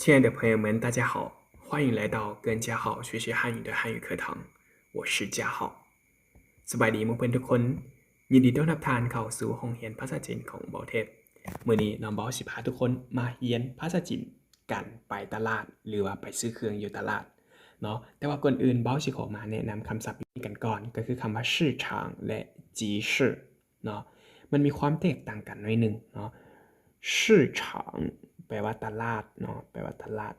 亲爱的朋友们，大家好，欢迎来到跟嘉浩学习汉语的汉语课堂，我是嘉浩สบายดีมั้งเพื่อนทุกคนยินดีต้อนรับทานเข้าสู่ห้องเรียนภาษาจีนของเบาเทพมื้อนี้น้องเบาสิพาทุกคนมาเรียนภาษาจีนกันไปตลาดหรือว่าไปซื้อเครื่องอยู่ตลาดเนาะแต่ว่าก่อนอื่นเบาสิขอมาแนะนำคำศัพท์นี้กันก่อนก็คือคำว่า市场และ集市เนาะมันมีความแตกต่างกันหน่อยนึงเนาะ市场แปลว่าตลาดเนาะแปลว่าตลาด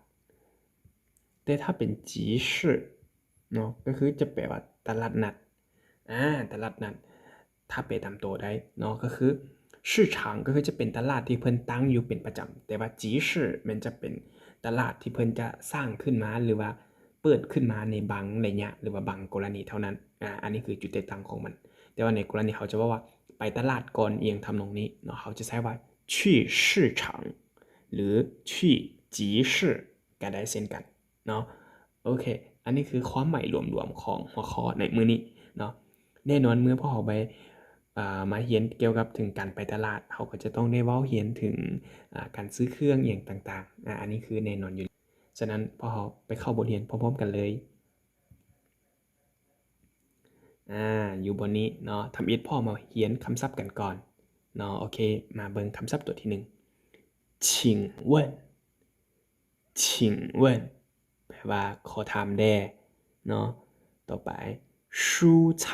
แต่ถ้าเป็นจีสื่อเนาะก็คือจะแปลว่าตลาดนัดตลาดนัดถ้าแปลตามตัวได้เนาะก็คือ市场ก็คือจะเป็นตลาดที่เพิ่นตั้งอยู่เป็นประจำแต่ว่าจีสื่อมันจะเป็นตลาดที่เพิ่นจะสร้างขึ้นมาหรือว่าเปิดขึ้นมาในบางระยะหรือว่าบางกรณีเท่านั้นอันนี้คือจุดแตกต่างของมันแต่ว่าในกรณีเขาจะว่าไปตลาดก่อนเอียงทำนองนี้เนาะเขาจะใช้ว่า去市场หรือ去集市ก็ได้เช่นกันเนาะโอเคอันนี้คือความหมายรวมๆของหัวข้อในมื้อนี้เนาะแน่นอนเมื่อพอเราไปมาเรียนเกี่ยวกับถึงการไปตลาดเขาก็จะต้องได้เว้าเรียนถึงการซื้อเครื่องอย่างต่างๆอันนี้คือแน่นอนอยู่ฉะนั้นพอเราไปเข้าบทเรียนพร้อมๆกันเลยอยู่บนนี้เนาะทำอิฐพ่อมาเรียนคำศัพท์กันก่อนเนาะโอเคมาเบิ่งคำศัพท์ตัวที่1请问请问แปลว่าขอถามแด่เนาะต่อไป蔬菜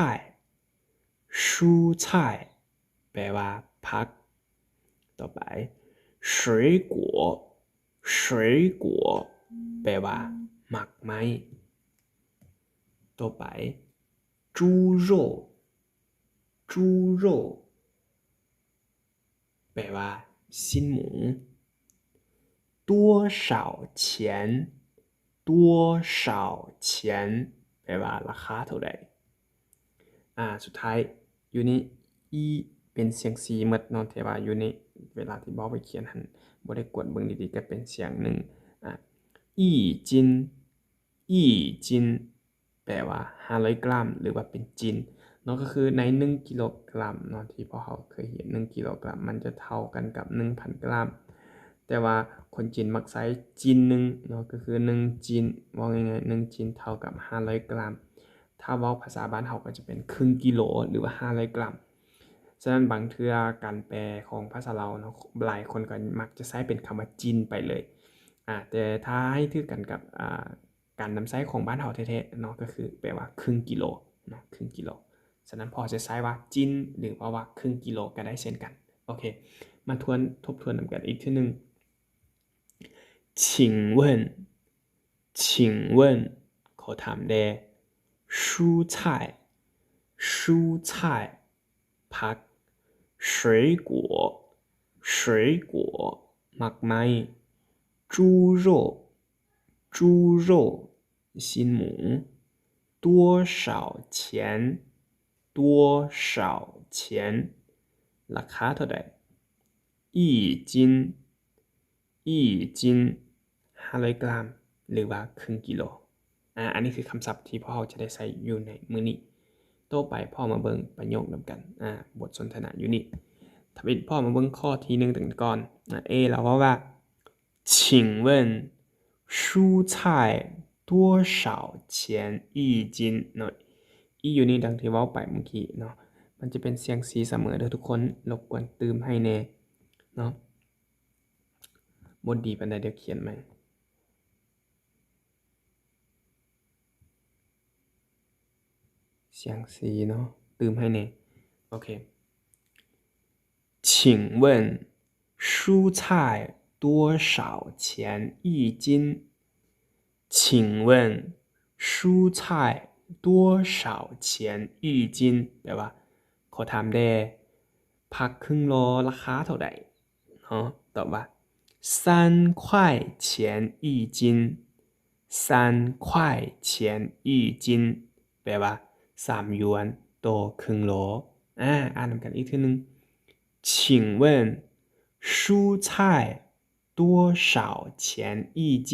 蔬菜แปลว่าผักต่อไป水果水果แปลว่าหมากไม้ต่อไป猪肉猪肉แปลว่าสิ้นหมู多少钱多少钱แปลว่าราคาเท่าใดสุดท้ายอยู่นี่อีเป็นเสียงซีหมดเนาะแต่ว่าอยู่ในเวลาที่บอกไปเขียนหันบ่ได้กดเบิ่งดีๆก็เป็นเสียงหนึ่งอีจินอีจินแปลว่า500กรัมหรือว่าเป็นจินเนาะก็คือใน1กิโลกรัมเนาะที่พวกเราเคยเห็น1กิโลกรัมมันจะเท่ากันกับ 1,000 กรัมแต่ว่าคนจีนมักใช้จินนึงเนาะก็คือ1จินว่าง่ายๆ1จินเท่ากับ500กรัมถ้าเว้าภาษาบ้านเฮาก็จะเป็นครึ่งกิโลหรือว่า500กรัมฉะนั้นบางเทื่อการแปลของภาษาเราเนาะหลายคนก็มักจะใช้เป็นคำว่าจินไปเลยแต่ถ้าให้ถือกันกับการนำใช้ของบ้านเฮาแท้ๆเนาะก็คือแปลว่าครึ่งกิโลเนาะครึ่งกิโลฉะนั้นพอจะใช้ว่าจินหรือว่าครึ่งกิโลก็ได้เช่นกันโอเคมาทบทวนนำกันอีกทีนึง请问请问ขอถามแด่蔬菜蔬菜ผัก水果水果หมากไม้猪肉猪肉สิ้นหมู多少钱多少钱ราคาเท่าใด一斤一斤500กรัมหรือว่าครึ่งกิโลอันนี้คือคำศัพท์ที่พ่อจะได้ใช้อยู่ในมื้อนี้ต่อไปพ่อมาเบิ่งประโยคนำกันบทสนทนาอยู่นี่ถ้าเป็นพ่อมาเบิ่งข้อที่1ถึงก่อนเราว่า请问蔬菜多少钱一斤เนาะอีอยู่นี่ดังที่เว้าไปเมื่อกี้เนาะมันจะเป็นเสียงสีเสมอเด้อทุกคนรบกวนเติมให้แน่เนาะบ่ดีปานใดเดี๋ยวเขียนใหม่เสียงสีเนาะเติมให้แน่โอเค请问蔬菜多少钱一斤请问蔬菜多少钱一斤แปลว่าขอถามแด่ผักครึ่งโลราคาเท่าใดเนาะตอบว่า3块钱一斤3块钱一斤แปลว่า3หยวนต่อครึ่งโลอ่านนำกันอีกทีนึง请问蔬菜多少钱一斤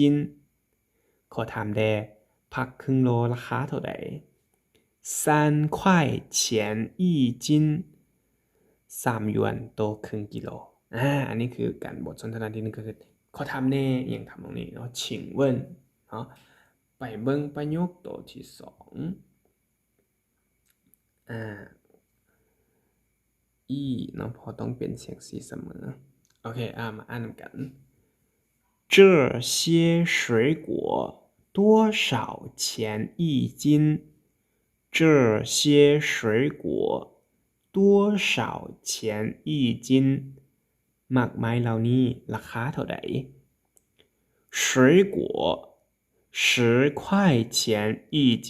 ขอถามแด่ผักครึ่งโลราคาเท่าใด3块钱一斤3หยวนต่อครึ่งกิโล อันนี้คือการบทสนทนาที่หนึ่งก็คือขอถามแน่อย่างคำตรงนี้เนาะชิงเวินเนาะไปเบิ่งประโยคตัวที่สองอีเนาะพอต้องเป็นเสียงสีเสมอโอเคมาอ่านกัน这些水果多少钱一斤？这些水果多少钱一斤？หมากไม้เหล่านี้ราคาเท่าไหร่水果10块钱一斤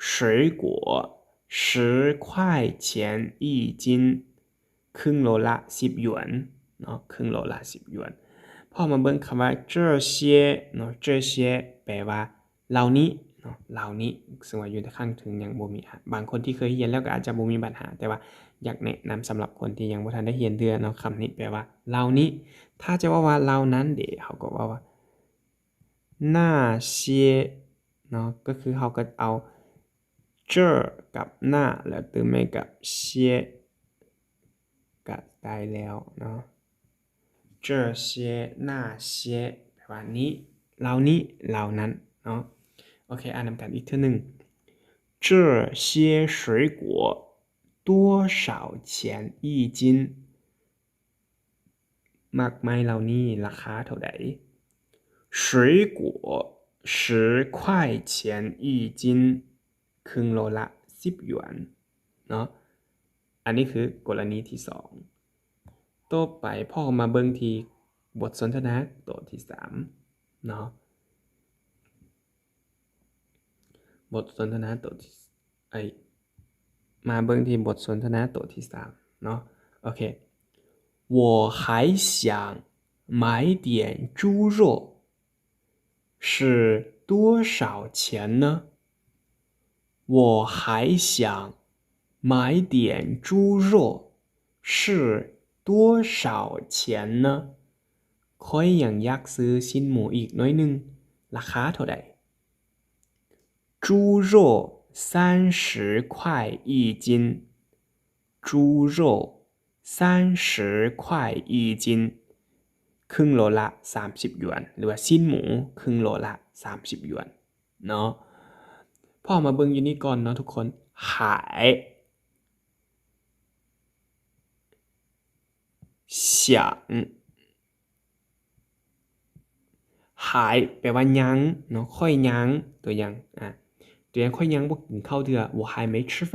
水果10块钱一斤ครึ่งโลละ10หยวนเนาะครึ่งโลละ10หยวนพอมาเบิ่งคำว่า这些เนาะ这些แปลว่าเหล่านี้เนาะเหล่านี้ซึ่งว่าอยู่ในข้างถึงยังบ่มีบางคนที่เคยเรียนแล้วก็อาจจะบ่มีปัญหาแต่ว่าอยากแนะนำสำหรับคนที่ยังบ่ทันได้เรียนเทื่อเนาะคำนี้แปลว่าเหล่านี้ถ้าจะว่าเหล่านั้นเด้เขาก็ว่า那些เนาะก็คือเขาก็เอา这กับหน้าแล้วเติมไปกับเสียก็ได้แล้วเนาะ这些那些แปลว่านี้เหล่านี้เหล่านั้นเนาะโอเคอ่านนำกันอีกทีหนึ่ง这些水果多少钱一斤หมากไม้เหล่านี้ราคาเท่าไหร่水果10块钱一斤ครึ่งโลละ10หยวนเนาะอันนี้คือกรณีที่สองต่อไปพ่อมาเบิ่งที่บทสนทนาตัวที่3เนาะบทสนทนาตัวที่มาเบิ่งที่บทสนทนาตัวที่3เนาะโอเค我还想买点猪肉是多少钱呢我还想买点猪肉是多少钱呢ค่อยยังอยากซื้อชิ้นหมูอีกน้อยนึงราคาเท่าใด猪肉30块一斤猪肉30块一斤ครึ่งโลละ30หยวนหรือว่าชิ้นหมูครึ่งโลละ30หยวนเนาะพ่อมาเบิ่งอยู่นี่ก่อนเนาะทุกคนหาย想หายแปลว่ายังเนาะค่อยยังตัวยังตัวยังค่อยยังบ่กินข้าวเทื่อ我还没吃饭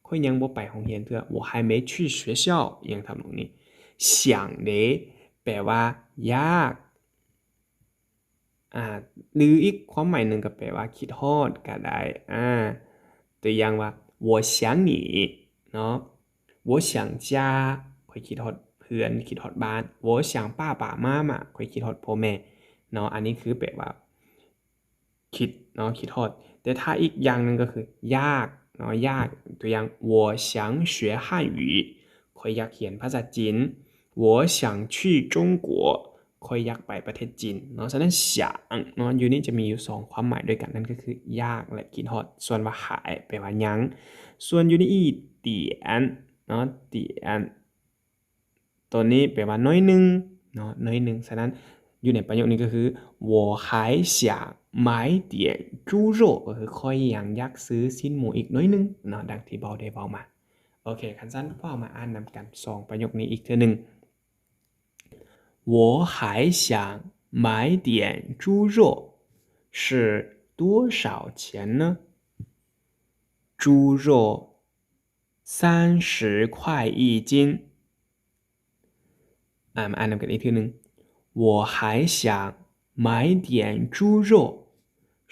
ค่อยยังบ่ไปโรงเรียนเทื่อ我还没去学校อย่างทำตรงนี้想เด้แปลว่ายากหรืออีกความหมายหนึ่งก็แปลว่าคิดฮอดก็ได้ตัวอย่างว่า我想你เนาะ我想家ค่อยคิดฮอดเพื่อนคิดฮอดบ้าน我想爸爸妈妈ค่อยคิดฮอดพ่อแม่เนาะอันนี้คือแปลว่าคิดเนาะคิดฮอดแต่ถ้าอีกอย่างนึงก็คือยากเนาะยากตัวอย่าง我想学汉语ค่อยอยากเขียนภาษาจีน我想去中国ค่อยอยากไปประเทศจีนเนาะฉะนั้น想เนาะอยู่นี่จะมีอยู่2ความหมายด้วยกันนั่นก็คือยากและคิดฮอดส่วนว่าหายแปลว่ายังส่วนอยู่นี่อีเตียนเนาะเตียนตัวนี้แปลว่าน้อยนึงเนาะน้อยนึงฉะนั้นอยู่ในประโยคนี้ก็คือ我还想买点猪肉ก็คือค่อยยังอยากซื้อชิ้นหมูอีกน้อยนึงเนาะดังที่เบาได้เบามาโอเคคันสั้นพ่อมาอ่านนำกัน2ประโยคนี้อีกเทื่อนึง我还想买点猪肉是多少钱呢猪肉30块一斤มาอ่านนำกันอีกทีนึง我还想买点猪肉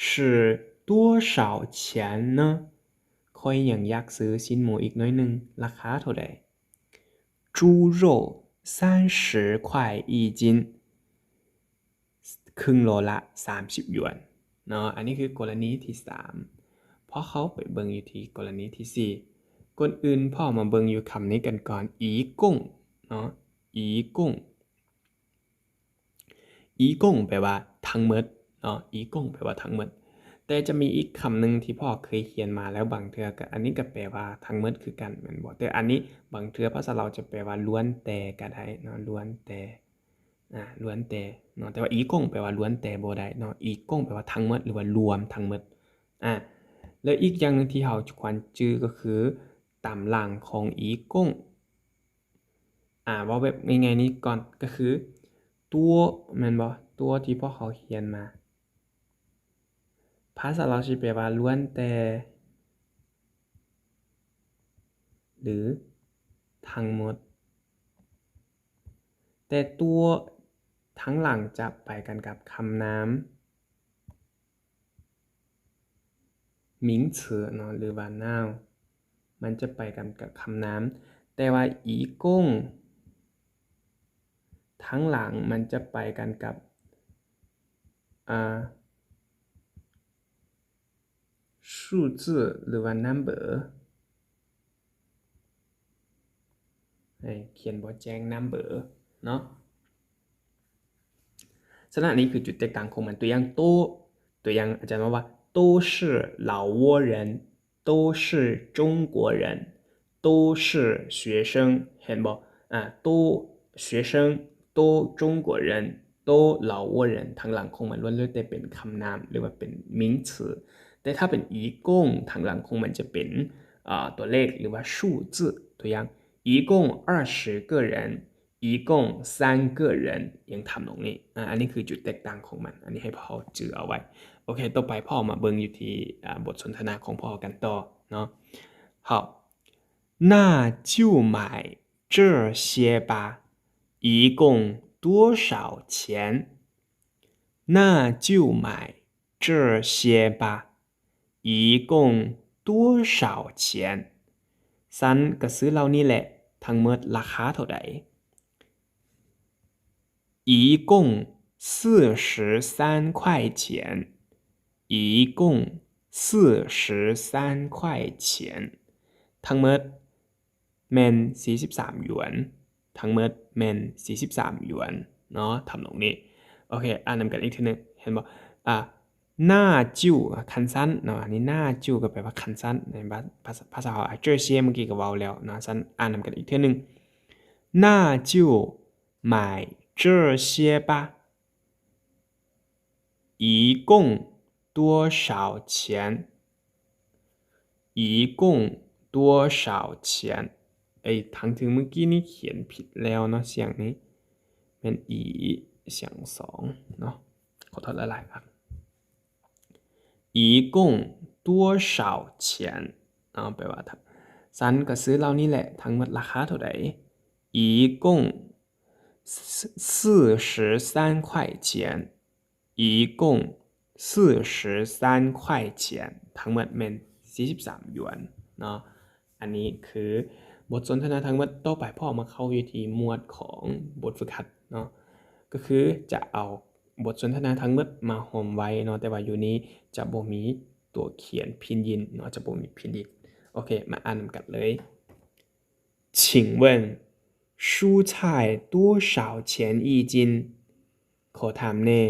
是多少钱呢ค่อยยังอยากซื้อชิ้นหมูอีกน้อยนึงราคาเท่าใด猪肉30块一斤ครึ่งโลละ30หยวนเนาะอันนี้คือกรณีที่3พอเขาไปเบิ่งอยู่ที่กรณีที่4คนอื่นพ่อมาเบิ่งอยู่คำนี้กันก่อนอีก้งเนาะอีก้งอีก้งแปลว่าทั้งหมดเนาะอีก้งแปลว่าทั้งหมด แต่จะมีอีกคำหนึ่งที่พ่อเคยเขียนมาแล้วบางเทื่อก็อันนี้ก็แปลว่าทั้งหมดคือกันแม่นบ่แต่อันนี้บางเทื่อภาษาเราจะแปลว่าล้วนแต่ก็ได้เนาะล้วนแต่ล้วนแต่เนาะแต่ว่าอีกงแปลว่าล้วนแต่บ่ได้เนาะอีกงแปลว่าทั้งหมดหรือว่ารวมทั้งหมดแล้วอีกอย่างนึงที่เราควรจื้อก็คือตามหลังของอีกงว่าแบบง่ายๆนี้ก่อนก็คือตัวแม่นบ่ตัวที่พ่อเขาเขียนมาภาษาเราสิแปลว่าล้วนแต่หรือทั้งหมดแต่ตัวทั้งหลังจะไปกันกับคำนาม名词เนาะหรือว่า noun มันจะไปกันกับคำนามแต่ว่าอีกงทั้งหลังมันจะไปกันกับ数字หรือว่า number เขียนบ่แจ้ง number เนาะฉะนั้นนี้คือจุดแตกต่างของมันตัวอย่างตัวอย่างอาจารย์ว่า都是老挝人都是中国人都是学生เห็นบ่都学生都中国人都老挝人ทางหลังของมันล้วนแต่เป็นคำนามหรือว่าเป็น名词แต่ถ้าเป็นอีกงทางหลังของมันจะเป็นตัวเลขหรือว่า数字ตัวอย่าง一共20个人一共3个人ยังทำตรงนี้อันนี้คือจุดแตกต่างของมันอันนี้ให้พ่อจือเอาไว้โอเคต่อไปพ่อมาเบิ่งอยู่ที่บทสนทนาของพ่อกันต่อเนาะ好那就买这些吧一共多少钱那就买这些吧一共多少钱ซันก็ซื้อเหล่านี้แหละทั้งหมดราคาเท่าใด一共43块钱一共43块钱ทั้งหมดแม่น43หยวนทั้งหมดแม่น43หยวนเนาะทำตรงนี้โอเคอ่านนำกันอีกทีนึงเห็นบ่หน้าจิ้วคันสั้นเนาะอันนี้หน้าจิ้วก็แปลว่าคันสั้นในภาษาเขาเจอเซียเมื่อกี้ก็เว้าแล้วเนาะสั้นอ่านนำกันอีกทีนึง那就买这些吧一共多少钱一共多少钱ทั้งถึงเมื่อกี้นี้เขียนผิดแล้วเนาะเสียงนี้เป็นอีเสียง2เนาะขอโทษหลายๆครับ一共多少钱แปลว่าซันก็ซื้อเหล่านี้แหละทั้งหมดราคาเท่าไหร่一共43块钱一共43块钱ทั้งหมดเป็น43หยวนเนาะอันนี้คือบทสนทนาทั้งหมดต่อไปพ่อมาเข้าอยู่ที่หมวดของบทฝึกหัดเนาะก็คือจะเอาบทสนทนาทั้งหมดมาห่มไว้เนาะแต่ว่าอยู่นี้จะบ่มีตัวเขียนพินยินเนาะจะบ่มีพินยินโอเคมาอ่านกันเลย请问蔬菜多少钱一斤ขอถามแน่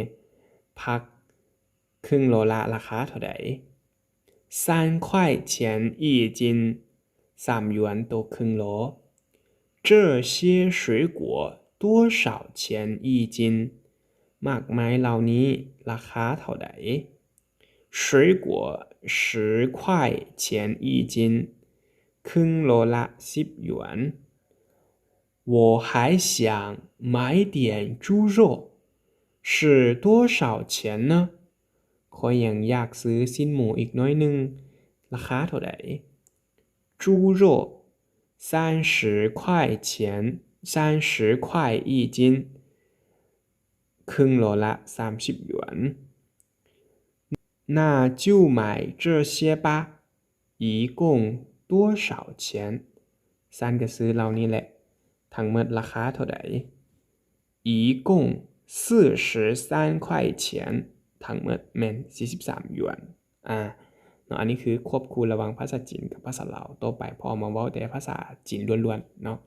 ผักครึ่งโลละราคาเท่าใด3块钱一斤3หยวนต่อครึ่งโล这些水果多少钱一斤มากไม้เหล่านี้ราคาเท่าใด水果10块钱一斤ครึ่งโลละ10หยวน我还想买点猪肉是多少钱呢ขอยังอยากซื้อสิ้นหมูอีกน้อยนึงราคาเท่าใด猪肉30块钱30块一斤ครึ่งโลละ30หยวน那就买这些吧一共多少钱ซันก็ซื้อเหล่านี้แหละทั้งหมดราคาเท่าใด一共43块钱ทั้งหมดแม่น43หยวนเนาะอันนี้คือควบคู่ระหว่างภาษาจีนกับภาษาลาวต่อไปพอมาเว้าแต่ภาษาจีนล้วนๆเนาะ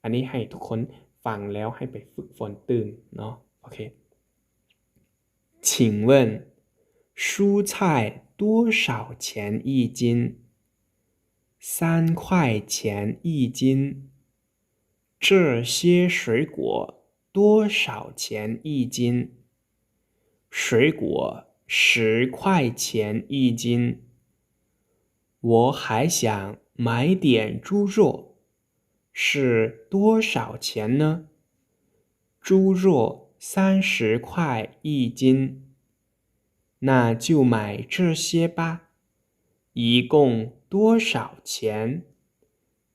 อันนี้ให้ทุกคนฟังแล้วให้ไปฝึกฝนตื่นเนาะโอเค请问蔬菜多少钱一斤？3块钱一斤。这些水果多少钱一斤？水果10块钱一斤。我还想买点猪肉，是多少钱呢？猪肉30块一斤。那就买这些吧。一共多少钱？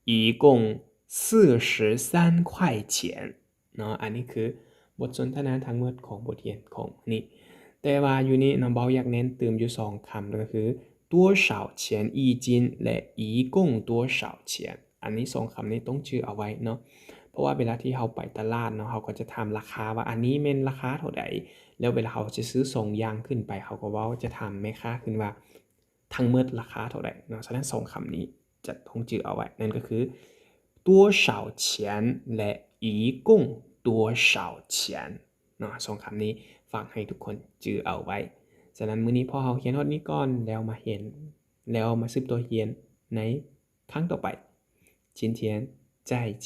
一共43块钱เนาะอันนี้คือบทสนทนาทั้งหมดของบทเรียนของนี่แต่ว่าอยู่นี่น้องเบาอยากเน้นเติมอยู่2คำก็คือ多少钱一斤และ一共多少钱อันนี้2คำนี้ต้องชื่อเอาไว้เนาะเพราะว่าเวลาที่เราไปตลาดเนาะเขาก็จะถามราคาว่าอันนี้เป็นราคาเท่าไหร่แล้วเวลาเขาจะซื้อ2อย่างขึ้นไปเขาก็ว่าจะถามแม่ค้าขึ้นว่าทั้งหมดราคาเท่าไหร่เนาะฉะนั้น2คำนี้จะต้องชื่อเอาไว้นั่นก็คือ多少钱และ一共多少钱เนาะ2คำนี้ฝากให้ทุกคนจือเอาไว้ฉะนั้นมื้อนี้พอเราเขียนฮอดนี้ก่อนแล้วมาสืบตัวเรียนในครั้งต่อไป今天再见